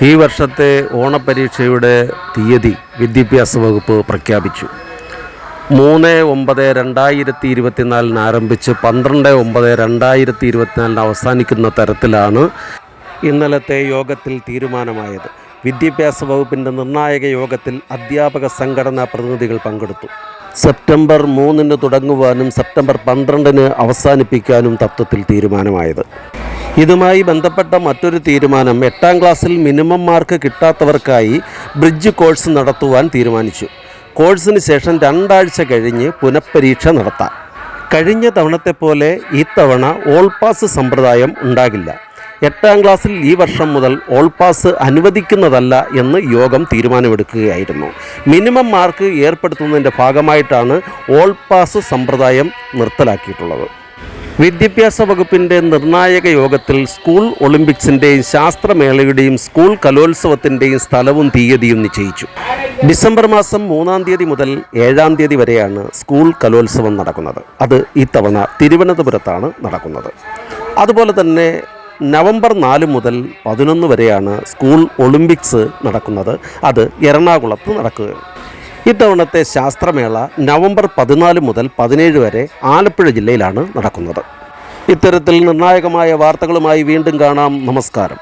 ഈ വർഷത്തെ ഓണപരീക്ഷയുടെ തീയതി വിദ്യാഭ്യാസ വകുപ്പ് പ്രഖ്യാപിച്ചു. 3/9/2024 ആരംഭിച്ച് 12/9/2024 അവസാനിക്കുന്ന തരത്തിലാണ് ഇന്നലത്തെ യോഗത്തിൽ തീരുമാനമായത്. വിദ്യാഭ്യാസ വകുപ്പിൻ്റെ നിർണായക യോഗത്തിൽ അധ്യാപക സംഘടനാ പ്രതിനിധികൾ പങ്കെടുത്തു. സെപ്റ്റംബർ 3 തുടങ്ങുവാനും സെപ്റ്റംബർ 12 അവസാനിപ്പിക്കാനും തത്വത്തിൽ തീരുമാനമായത്. ഇതുമായി ബന്ധപ്പെട്ട മറ്റൊരു തീരുമാനം 8ാം ക്ലാസ്സിൽ മിനിമം മാർക്ക് കിട്ടാത്തവർക്കായി ബ്രിഡ്ജ് കോഴ്സ് നടത്തുവാൻ തീരുമാനിച്ചു. കോഴ്സിന് ശേഷം 2 ആഴ്ച കഴിഞ്ഞ് പുനഃപരീക്ഷ നടത്താം. കഴിഞ്ഞ തവണത്തെ പോലെ ഇത്തവണ ഓൾ പാസ് സമ്പ്രദായം ഉണ്ടാകില്ല. 8ാം ക്ലാസ്സിൽ ഈ വർഷം മുതൽ ഓൾ പാസ് അനുവദിക്കുന്നതല്ല എന്ന് യോഗം തീരുമാനമെടുക്കുകയായിരുന്നു. മിനിമം മാർക്ക് ഏർപ്പെടുത്തുന്നതിൻ്റെ ഭാഗമായിട്ടാണ് ഓൾ പാസ് സമ്പ്രദായം നിർത്തലാക്കിയിട്ടുള്ളത്. വിദ്യാഭ്യാസ വകുപ്പിൻ്റെ നിർണായക യോഗത്തിൽ സ്കൂൾ ഒളിമ്പിക്സിൻ്റെയും ശാസ്ത്രമേളയുടെയും സ്കൂൾ കലോത്സവത്തിൻ്റെയും സ്ഥലവും തീയതിയും നിശ്ചയിച്ചു. ഡിസംബർ മാസം 3-ാം തീയതി മുതൽ 7-ാം തീയതി വരെയാണ് സ്കൂൾ കലോത്സവം നടക്കുന്നത്. അത് ഇത്തവണ തിരുവനന്തപുരത്താണ് നടക്കുന്നത്. അതുപോലെ തന്നെ നവംബർ 4 മുതൽ 11 വരെയാണ് സ്കൂൾ ഒളിമ്പിക്സ് നടക്കുന്നത്. അത് എറണാകുളത്ത് നടക്കുകയാണ്. ഇത്തവണത്തെ ശാസ്ത്രമേള നവംബർ 14 മുതൽ 17 വരെ ആലപ്പുഴ ജില്ലയിലാണ് നടക്കുന്നത്. ഇത്തരത്തിൽ നിർണായകമായ വാർത്തകളുമായി വീണ്ടും കാണാം. നമസ്കാരം.